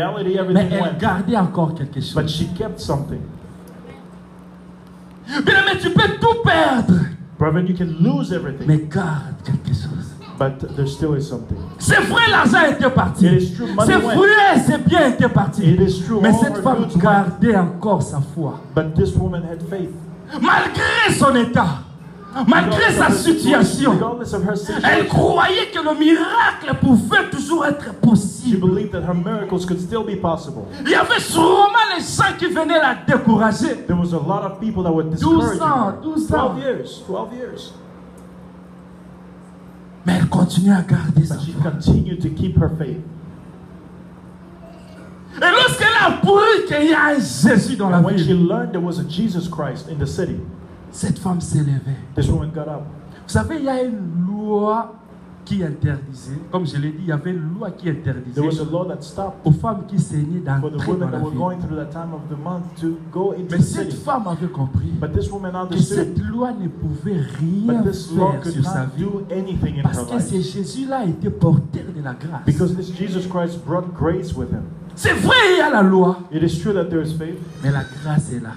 reality, Mais everything elle went. gardait encore quelque chose. But she kept something. Bien, mais tu peux tout perdre, Brother, you can lose everything, mais garde quelque chose. but there still is something. C'est vrai, l'argent était parti. It is true, money C'est went. vrai, c'est bien été parti. It is true, Mais all cette her femme goods went. gardait encore sa foi. But this woman had faith. Malgré son état, malgré sa situation, Regardless of her elle situation, croyait que le miracle pouvait toujours être she possible. believed that her miracles could still be possible. Il y avait sûrement les gens qui venaient la décourager. There was a lot of people that would 12 discourage ans, her. 12 ans. 12 years, 12 years. Mais elle continuait à garder sa But she foi. continued to keep her faith. Et lorsqu'elle a appris qu'il y a un Jésus dans la And when she ville, learned there was a Jesus Christ in the city, cette femme s'est levée. this woman got up. Vous savez, il y a une loi qui interdisait, comme je l'ai dit, il y avait une loi qui interdisait There was a law that stopped aux femmes qui saignaient for the d'entrer dans women la that were ville. going through that time of the month to go into Mais the cette city. femme avait compris But this woman que cette understood. loi ne pouvait rien But this law faire could sur sa not vie. do anything in Parce her que life. ce Jésus-là était porteur de la grâce. Because this Jesus Christ brought grace with him. C'est vrai, il y a la loi, It is true that there is faith. mais la grâce est là.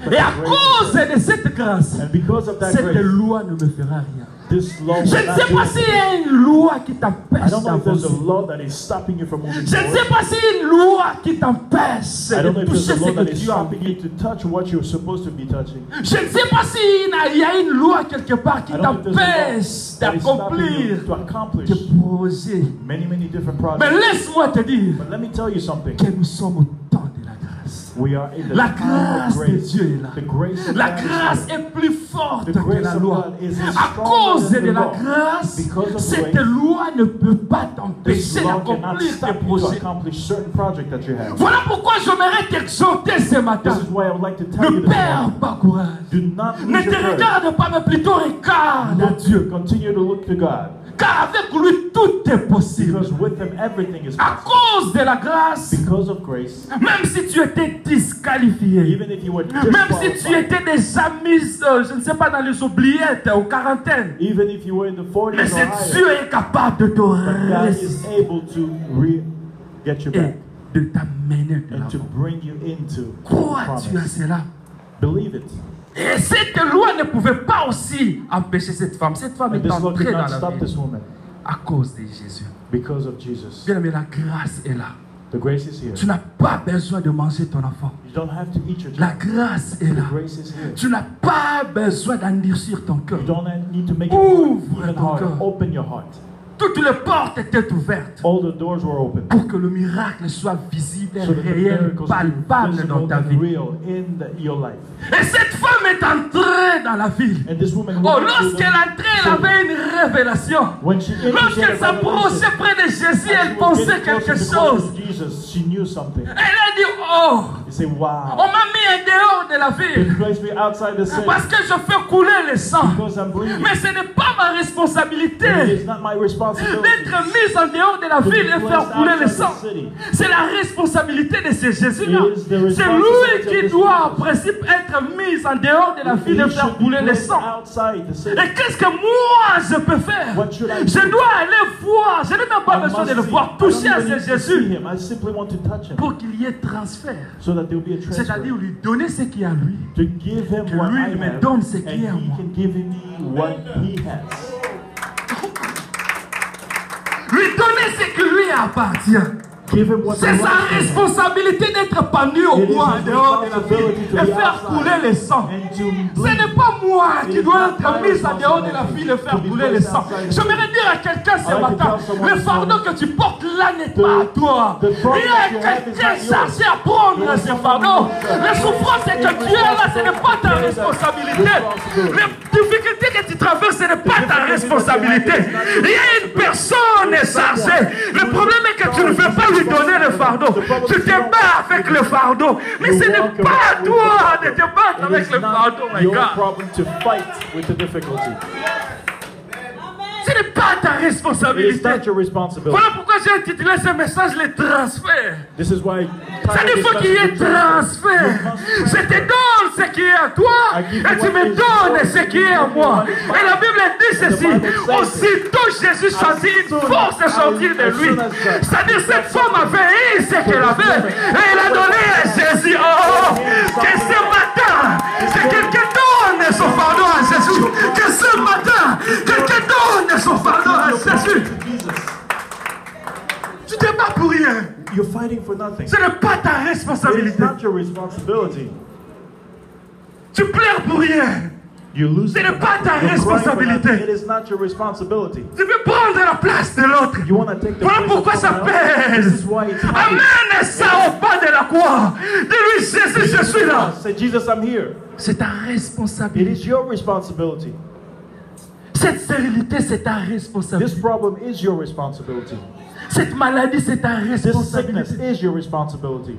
But Et à the grace is cause de cette grâce, And because of that cette grace, loi ne me fera rien. this law Je will ne not sais do pas s'il y anything. a une loi qui I t'empêche don't know if there's a d'avancer. law that is stopping you from moving Je ne sais forward. pas s'il y a une loi qui t'empêche I don't know de if there's toucher a ce law que that is tu as stopping envie. you to touch what you're supposed to be touching. Je ne sais pas s'il y a une loi quelque part qui I don't know if there's a law t'empêche that is stopping d'accomplir you to accomplish tes projets. many different Mais projects. laisse-moi te dire But let me tell you something. que nous sommes au temps de la grâce. We are in the La time grâce of de grace. Dieu est là. The grace of La God is grâce here. est plus forte The que grace la of loi. God is À stronger cause than de the la law. grâce, Because of cette grace, loi ne peut pas this t'empêcher law cannot d'accomplir tes stop you to projets. accomplish certain project that you have. Voilà pourquoi j'aimerais t'exhorter ce matin. This is why I would like to tell you Ne this perds morning. pas courage. Do not Ne lose te your courage. regarde pas, mais plutôt regarde à Dieu. Continue to look to God. Car avec lui, tout est possible. Because with him everything is À possible. cause de la grâce, Because of grace, même si tu étais disqualifié, even if you were même si tu disqualified, étais déjà mis, je ne sais pas, dans les oubliettes, aux quarantaines, even if you were in the 40s mais or c'est Dieu higher, est capable de te but God is ressusciter able to get you et back de t'amener de and to l'avant. bring you into Crois-tu à promise. cela? Believe it. Et cette loi ne pouvait pas aussi empêcher cette femme. Cette femme And est this law entrée could dans not la stop this vie woman à cause de Jésus. because of Jesus. Bien, mais la grâce est là. The grace is here. Tu n'as pas besoin de manger ton enfant. You don't have to eat your La child. grâce est The là. grace is here. Tu n'as pas besoin d'endurcir ton cœur. You don't need to make it Ouvre even ton harder. cœur. Open your heart. Toutes les portes étaient ouvertes All the doors were open. pour que le miracle soit visible, So that the réel, miracles be palpable dans visible ta and vie. real in your life. Et cette femme est entrée dans la ville. And this woman, Oh, lorsqu'elle entrait, elle avait une révélation. when she entered, she had Lorsqu'elle a revelation. s'approchait près de Jésus, As she elle was pensait getting quelque closer to chose. Jesus, she knew something. Elle a dit, oh, You say, on wow. m'a mis en dehors de la You ville placed me outside the city parce que je fais couler le sang. because I'm bleeding. Mais ce n'est pas ma It responsabilité is not my responsibility. d'être mise en dehors de la ville et faire couler le sang. C'est la responsabilité de ce Jésus-là. C'est lui qui doit, en principe, être mis en dehors de la ville et faire couler le sang. Outside the city. Et qu'est-ce que moi je peux faire? What should I do? Je dois aller voir. Je n'ai même pas I besoin must de le see. voir. I don't Toucher à even ce need to see Jésus him. I simply want to touch him pour qu'il y ait transfert. so that there will be a transfer. C'est-à-dire lui donner ce qu'il y a à lui. To give him Que what lui, I il me have, donne ce and qu'il y a à he moi. can give me what he has. Lui donner ce qui lui appartient. Give him what C'est he sa wants. responsabilité d'être pendu au It is bois en his dehors de la responsibility ville to et be faire outside couler le sang. And to Ce bleed. n'est pas moi qui It is dois not être my mis en dehors de la ville et faire responsibility to be couler le placed sang. outside the J'aimerais dire à quelqu'un ce I like to matin, tell someone le this fardeau morning, que tu portes là n'est pas à toi. the Il y burden a that you have is quelqu'un not yours. chargé à prendre There is ce someone fardeau. who is Les souffrances que tu as là, ce n'est pas ta responsabilité. Les difficultés que tu traverses, ce n'est pas ta responsabilité. Il y a une personne chargée. Le problème est que tu ne veux pas lui donner le fardeau. Tu te bats avec le fardeau. Mais ce n'est pas à toi de te battre It avec is le not fardeau, my your God. problem to fight with the difficulty. Ce n'est pas ta It is responsabilité. not your responsibility. Voilà pourquoi j'ai intitulé ce message les transferts. This is why Ça dit faut qu'il y ait transfert. Je te donne ce qui est à toi et tu me donnes ce qui est à moi. Et la Bible dit ceci. Aussitôt Jésus sentit une force sortir de lui. C'est-à-dire cette femme avait eu ce qu'elle avait et elle a donné à Jésus. Oh, que ce matin, que quelqu'un donne son fardeau à Jésus. Que ce matin, quelqu'un donne son fardeau à Jésus. Tu te bats pour rien. you're fighting for nothing. Ce n'est pas ta It is responsabilité. not your responsibility. Tu pleures pour rien. You lose Ce n'est pas ta You're crying for responsabilité. nothing. It is not your responsibility. Tu veux prendre la place de l'autre. You want to take the Voilà place pourquoi of ça someone else. This pèse. is why it's heavy. Amène ça au pas de la croix. Dis-lui, Jésus, je suis là. Say, Jesus, I'm here. C'est ta It responsabilité. is your responsibility. Cette stérilité, c'est ta This responsabilité. problem is your responsibility. Cette maladie, c'est ta This sickness responsabilité. is your responsibility.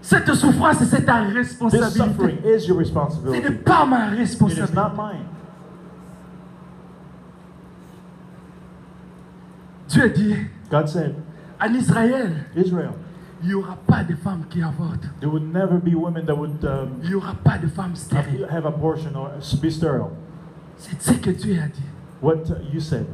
Cette souffrance, c'est ta This responsabilité. suffering is your Ce responsibility. n'est pas ma It is responsabilité. not mine. Dieu dit God said, en Israël, Israel, il n'y aura pas de femmes qui avortent. there would never be women that would Il n'y aura pas de femmes stériles. have abortion or be sterile. C'est ce que Dieu a dit. What you said.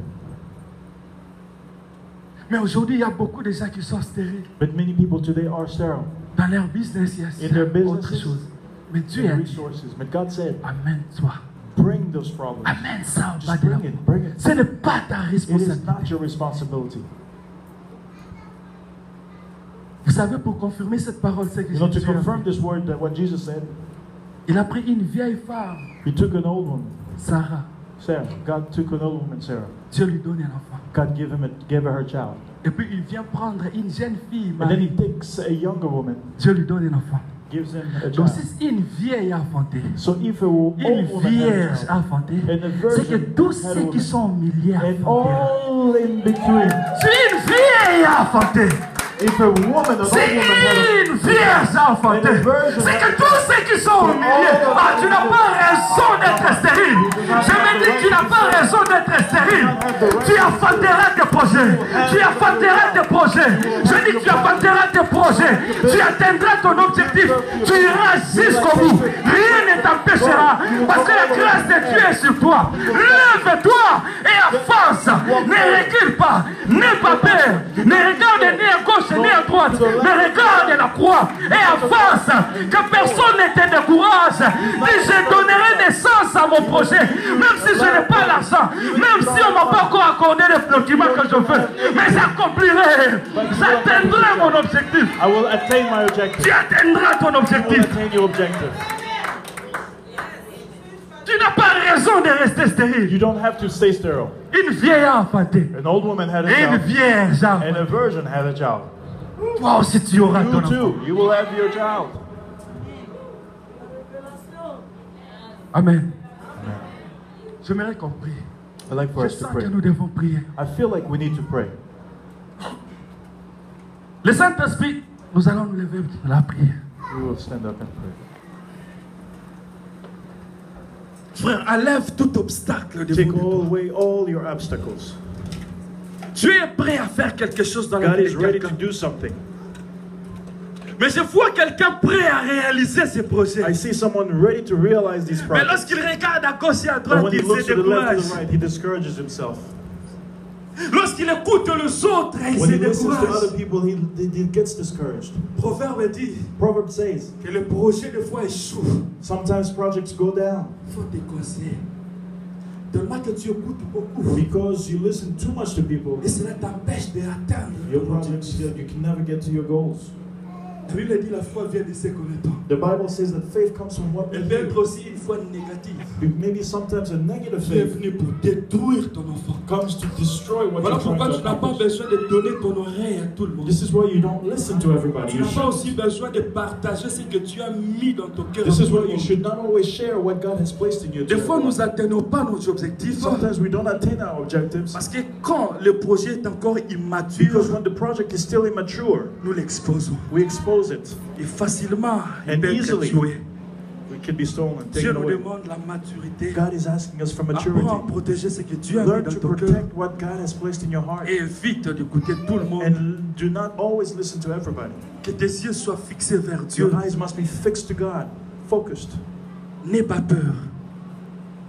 Mais aujourd'hui, il y a beaucoup de gens qui sont stériles. But many people today are sterile Dans leur business, il y a in their autre businesses, chose. Mais Dieu in a dit, resources. But God said, amène-toi. bring those problems. Amène ça au bas Just de la bring croix. it. Bring it. Ce n'est pas ta It is responsabilité. not your responsibility. Vous savez, pour confirmer cette parole, c'est que You know, to Jésus a confirm fait. this word, that what Jesus said, Il a pris une vieille femme, He took an old woman, Sarah. Sarah. God took an old woman, Sarah. Dieu lui donne un enfant. God gave her a child. Et puis il vient prendre une jeune fille, And then He Marie. takes a younger woman, Dieu lui donne un enfant. gives him a Donc child. si une vieille a enfanté, So if a old une woman had a vierge child, a enfanté, and a c'est que virgin tous had a ceux qui woman, sont milliards and enfanté. all in between, Si une vieille a enfanté, if a woman, an old si woman had une vierge a enfanté, And a virgin c'est que tous ceux qui sont au milieu, ah, tu n'as pas raison d'être stérile. Je me dis que tu n'as pas raison d'être stérile. Tu enfanteras tes projets. Tu enfanteras tes projets. Je dis que tu enfanteras tes projets. Tu atteindras ton objectif. Tu iras jusqu'au bout. Rien ne t'empêchera. Parce que la grâce de Dieu est sur toi. Lève-toi et avance. Ne recule pas. N'aie pas peur. Ne regarde ni à gauche ni à droite. Mais regarde la croix et avance. Que personne ne te décourage. Dis, je donnerai naissance à mon projet. Même si je n'ai pas l'argent. Même si on ne m'a pas encore accordé le document que je veux. Mais j'accomplirai. J'atteindrai mon objectif. I will attain my objective. Tu atteindras ton I will objectif. attain your objective. Tu n'as pas raison de rester stérile. You don't have to stay sterile. Une vieille a enfanté. An old woman had a Et une child, vierge a and enfanté. a virgin had a child. Toi aussi tu auras ton You enfant. too, you will have your child. Amen. J'aimerais qu'on prie. I'd like for Je us to sens pray. que nous devons prier. I feel like we need to pray. Le Saint-Esprit, nous allons nous lever pour la prière. We will stand up and pray. Frère, enlève tout obstacle de Take vous. away all your obstacles. Dieu est prêt à faire quelque chose dans la God vie is de ready to quelqu'un. do something. Mais je vois quelqu'un prêt à réaliser ses projets. I see someone ready to realize these Mais projects. lorsqu'il regarde à gauche et à But droite, when he il looks se to the left décourage. to the right, he discourages himself. Lorsqu'il écoute les autres, il When se he listens to décourage. other people, he gets discouraged. Proverbe dit Proverb says, que le projet des fois échoue. sometimes projects go down Il faut te conseiller. Tellement que tu écoutes beaucoup. because you listen too much to people. Et cela t'empêche d'atteindre Your ton projects, objectif. you can never get to your goals. La Bible dit la foi vient de ce qu'on entend. The Bible says that faith comes from what we Elle peut hear. être aussi une foi négative. Maybe sometimes a negative Qui est faith venue pour détruire ton enfant. comes to destroy what Voilà you're trying pourquoi to tu n'as pas accomplish. besoin de donner ton oreille à tout le monde. This is why you don't listen to everybody. Tu You n'as pas should. aussi besoin de partager ce que tu as mis dans ton cœur. This à is tout le why you monde. should not always share what God has placed in you. Des to fois, everyone. nous n'atteignons pas nos objectifs. Sometimes we don't attain our objectives Parce que quand le projet est encore because immature, when the project is still immature, nous l'exposons. we expose it. Et facilement, il And peut être easily. tué. it can be stolen, Dieu taken nous away. demande la maturité. God is asking us for Apprends à maturity. protéger ce que Dieu a mis Learn dans to ton cœur. protect what God has placed in your heart. Et évite d'écouter tout le monde. And do not always listen to everybody. Que tes yeux soient fixés vers Dieu. Your eyes must be fixed to God, focused. N'aie pas peur.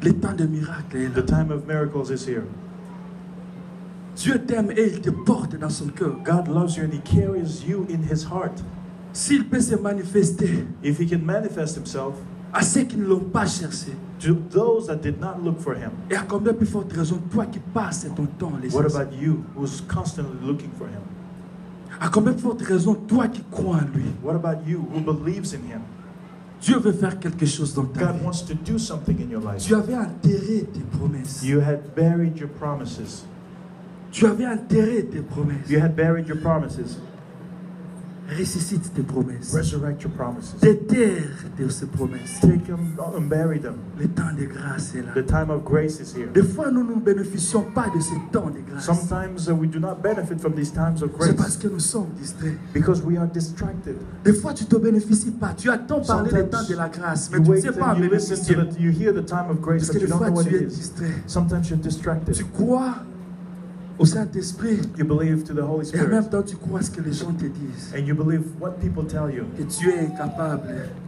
Le temps de miracle est là. The time of miracles is here. Dieu t'aime et il te porte dans son cœur. God loves you and He carries you in His heart. S'il peut se manifester If He can manifest Himself à ceux qui ne l'ont pas cherché, to those that did not look for Him, et à combien plus forte raison, toi qui passes ton temps les what chercher. about you who's constantly looking for Him? À combien plus forte raison, toi qui crois en lui. What about you who believes in Him? Dieu veut faire quelque chose dans ta God vie. wants to do something in your life. Tu avais enterré tes promesses. You had buried your promises. Tu avais enterré tes promesses. You had buried your promises. Ressuscite tes promesses. Resurrect your promises. Déterre ces promesses. Take them and bury them. Le temps de grâce est là. The time of grace is here. Des fois, nous ne bénéficions pas de ce temps de grâce. Sometimes we do not benefit from these times of C'est parce grace que nous sommes distraits. because we are distracted. Des fois, tu ne te bénéficies pas. Tu attends parler du temps de la grâce, mais tu ne sais pas en bénéficier. You hear the time of grace, Parce but que you des don't fois, know what tu it es is. distrait. Sometimes you're distracted. Tu crois au Saint-Esprit You believe to the Holy et en même Spirit. temps, tu crois ce que les gens te disent. And you believe what people tell you. Que tu es incapable.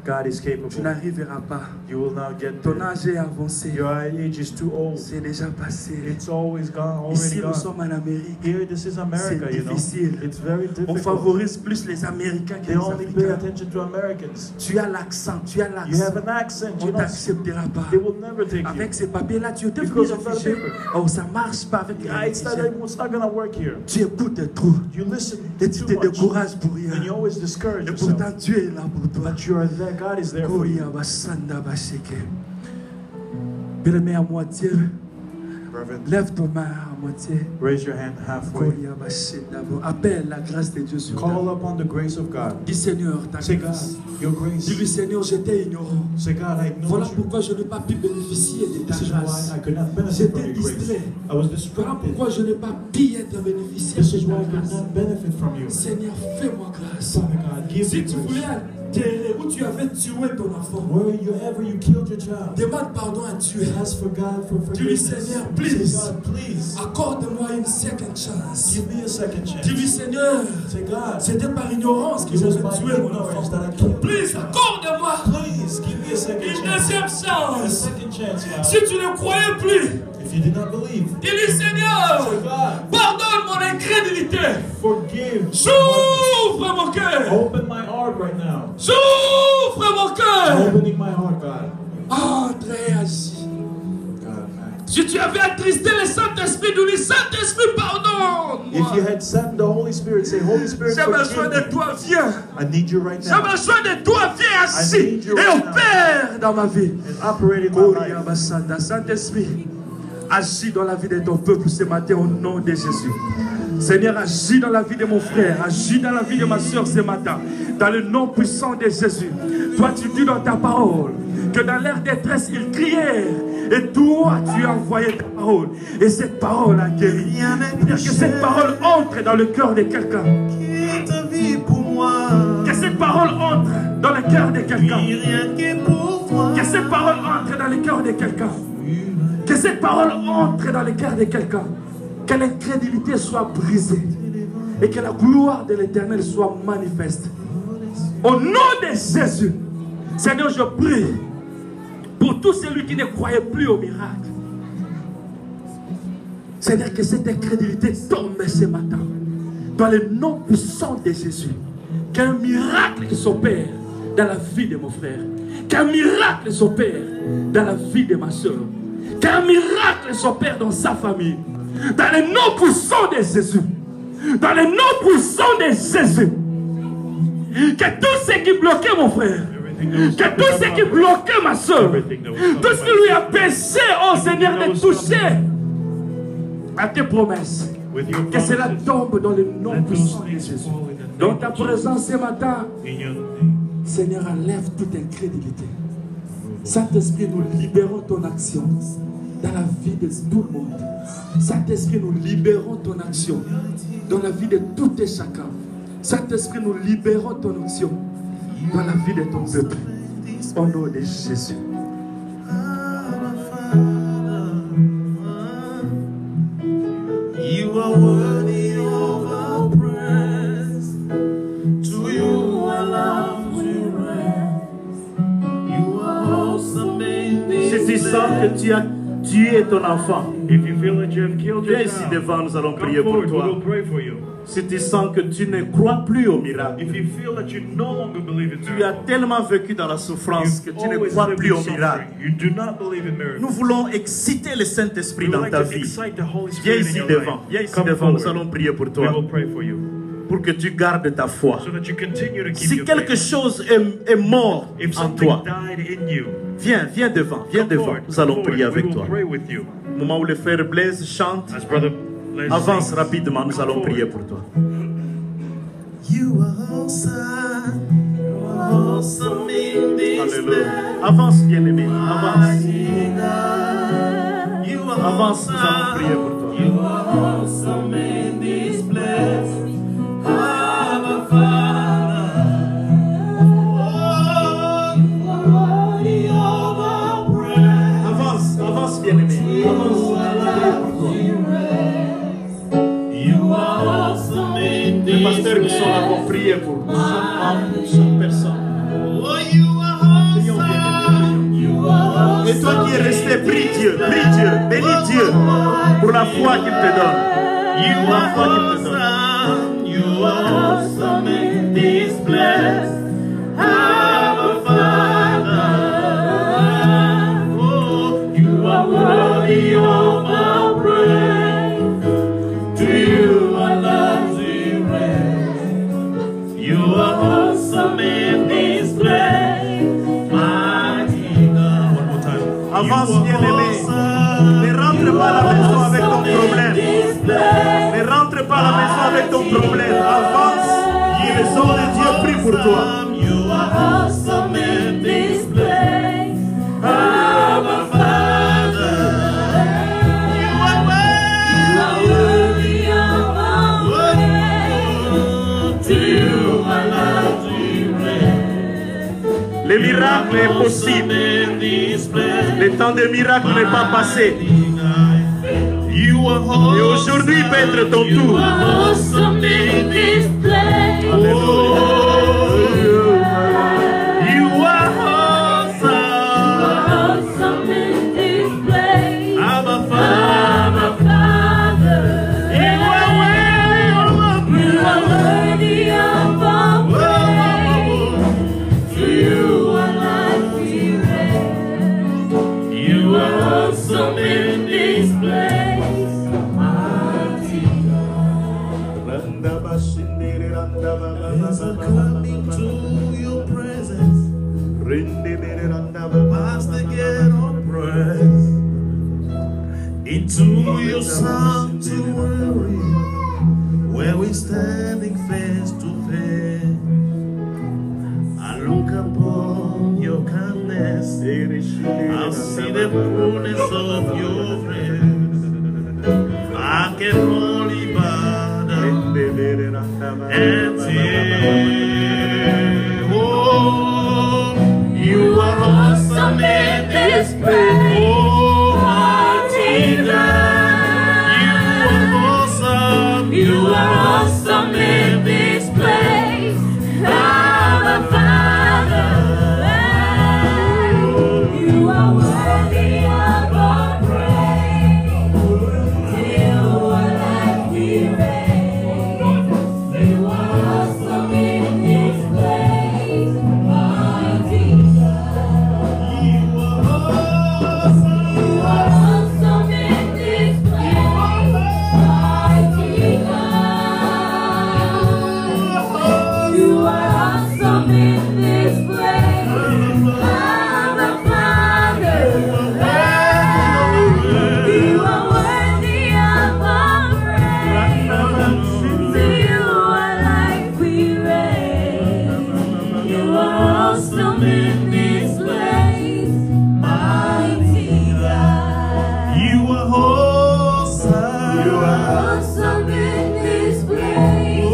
God is Tu capable. n'arriveras pas. You will not get Ton there. âge est avancé. Your age is too old. C'est déjà passé. It's always gone, Ici, already nous gone. sommes en Amérique. Here, this is America, C'est you know. difficile. It's very On difficult. favorise plus les Américains que They les only pay Africains. attention to Americans. Tu as l'accent, tu as You l'accent. have an accent, On you ne know. t'acceptera pas. They will never take you. Avec ces papiers-là, tu étais Because venu of that réfugié. paper. Oh, ça marche pas avec les It's réfugiés. not gonna work here. Tu écoutes trop. You listen Et tu too te much. décourages pour rien. And you always discourage Et yourself. pourtant, Dieu est là pour toi. But you are there. God is there for you. Koya basanda basheke. Bien-aimé à moitié, Reverend, lève ton main à moitié. raise your hand halfway. Koya bashenda bo. Appelle la grâce de Dieu sur ta vie. Call upon the grace of God. Dis Seigneur, ta Say, God, grâce. your grace. Dis-lui Seigneur, j'étais ignorant. Say, God, I know Voilà you. pourquoi je n'ai pas pu bénéficier de ta This is grâce. why I could not benefit J'étais from your grace. distrait. I was Voilà distracted. pourquoi je n'ai pas pu être bénéficiaire This is de why ta I could grâce. not benefit from you. Seigneur, fais-moi grâce. Father God, give Si me tu grace. voulais enterrer où tu avais tué ton enfant, Wherever you killed your child, demande pardon à Dieu. ask for God for Dis-lui, forgiveness. Seigneur, Say, please. God, please, Accorde-moi une second chance. give me a second chance. Dis-lui, Seigneur, Say, God, c'était par ignorance que it was j'avais by tué mon ignorance enfant. that I killed Please, him. accorde-moi Please, give me a second une chance. deuxième A chance. second chance, God. Si tu ne croyais plus, If you did not believe, dis-lui, Seigneur, say, God, pardonne mon incrédulité. forgive. J'ouvre mon cœur. Open my heart right now. J'ouvre mon cœur. Opening my heart, God. Entre et agis. God, act. Si tu avais attristé le Saint-Esprit, dis-lui, Saint-Esprit, pardonne. If you had sent the Holy Spirit, say, Holy Spirit, J'ai besoin forgive de me. toi, viens. I need you right J'ai now. besoin de toi, viens assis need you et right now. opère dans ma vie. And operate in my life. Saint-Esprit, agis dans la vie de ton peuple ce matin au nom de Jésus. Seigneur, agis dans la vie de mon frère, agis dans la vie de ma soeur ce matin, dans le nom puissant de Jésus. Toi, tu dis dans ta parole que dans leur détresse, ils crièrent. Et toi, tu as envoyé ta parole. Et cette parole a guéri. Que cette parole entre dans le cœur de quelqu'un. Que cette parole entre dans le cœur de quelqu'un. Que cette parole entre dans le cœur de quelqu'un. Que cette parole entre dans le cœur de quelqu'un. Que l'incrédulité soit brisée. Et que la gloire de l'Éternel soit manifeste. Au nom de Jésus, Seigneur, je prie pour tous celui qui ne croyait plus au miracle. Seigneur, que cette incrédulité tombe ce matin. Dans le nom puissant de Jésus. Qu'un miracle s'opère dans la vie de mon frère. Qu'un miracle s'opère dans la vie de ma soeur. Qu'un miracle s'opère dans sa famille. Dans le nom puissant de Jésus. Dans le nom puissant de Jésus. Que tout ce qui bloquait mon frère, que tout ce qui bloquait ma soeur, tout ce qui lui a empêché, oh Seigneur, de toucher à tes promesses, que cela tombe dans le nom puissant de Jésus. Dans ta présence ce matin, Seigneur, enlève toute incrédulité. Saint-Esprit, nous libérons ton action dans la vie de tout le monde. Saint-Esprit, nous libérons ton action dans la vie de tout et chacun. Saint-Esprit, nous libérons ton action dans la vie de ton peuple. Au nom de Jésus. You are worthy of our praise. To you our love we raise. You are awesome in Si tu this sens que tu as tué ton enfant, If you feel that you have killed your viens ici child, devant, nous allons come prier pour forward, we toi. will pray for you. Si tu sens que tu ne crois plus au miracle, If you feel that you no longer believe in tu as miracles, tellement vécu dans la souffrance que you've tu ne always crois lived plus in au miracle. suffering, you do not believe in miracles. Nous voulons exciter le Saint-Esprit We would dans like ta to vie. excite the Holy Viens Spirit in ici your devant, life. viens ici Come devant, nous forward. allons prier pour We toi, will pray for you, pour que tu gardes ta foi. so that you continue to keep Si your quelque faith. chose est mort If en something toi, died in you, viens devant, come nous forward, allons come prier forward. We avec will toi. pray with you. Au moment où le frère Blaise chante, As Brother Blaise avance sings, rapidement, nous come allons forward. prier pour toi. You are awesome. You are awesome in this Alléluia. place. Avance, bien-aimé, avance. Mighty God. You are Avance, nous allons awesome. prier pour toi. You are awesome in this place. Abba Father. Oh, you are worthy of our praise. Avance, bien-aimé, avance. You are awesome in Les this pasteurs qui sont là place. vont prier pour chaque personne. Oh, you are awesome. You are awesome. Et toi qui es resté, prie Dieu, bénis Dieu pour la foi qu'il te donne. You La are foi qu'il te donne. awesome. You are awesome in this place. Our Father. Oh, you are worthy of our praise. To you our love we raise. You are awesome in this place. Mighty God. One more time. Avance, You are bien-aimé. awesome. Ne rentre pas à la maison avec ton problème. This place. Ne rentre pas à la maison avec ton problème. Avance. Le sang de Dieu prie pour toi. You are awesome in this place. Our Father. You are worthy of our praise. To you our love we raise. Le miracle est possible. In this place. Le temps des miracles n'est pas passé. You are awesome. Et aujourd'hui peut être ton You tour. are awesome in this place. You are awesome. Awesome in this place. Abba Father. Father, You are worthy of our you are worthy of our praise. To you our life we raise. You are awesome in this place. As I come into your presence, past the gate of praise, into your sanctuary, where we're standing face to face. I look upon your kindness, I see the fullness of your grace. I can only bow down and say, oh, you are awesome in this place. Oh, mighty God, you are awesome. You are awesome in this place. Our Father, you are worthy of our praise. To you our life we raise. You are awesome in this place. Mighty God. You are awesome. You are awesome in this place. Mighty God. You are awesome in this place. Our Father, you are worthy of our praise. To you our life we raise. You are awesome in this place. Mighty God. You are awesome. You are awesome in this place. Oh,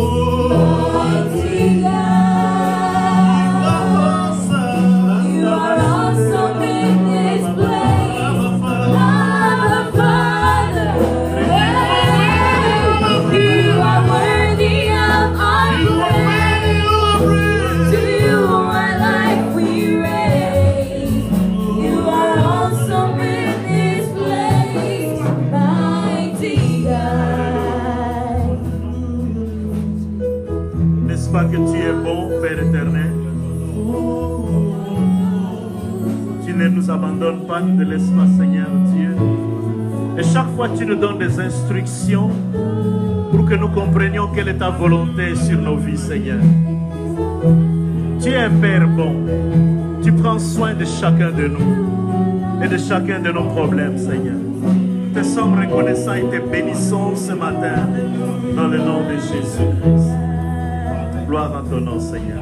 Mighty God. awesome. You are Père éternel. Tu ne nous abandonnes pas, ne te laisses pas, Seigneur Dieu. Et chaque fois, tu nous donnes des instructions pour que nous comprenions quelle est ta volonté sur nos vies, Seigneur. Tu es un Père bon. Tu prends soin de chacun de nous et de chacun de nos problèmes, Seigneur. Nous te sommes reconnaissants et te bénissons ce matin dans le nom de Jésus-Christ. Gloire à ton nom, Seigneur.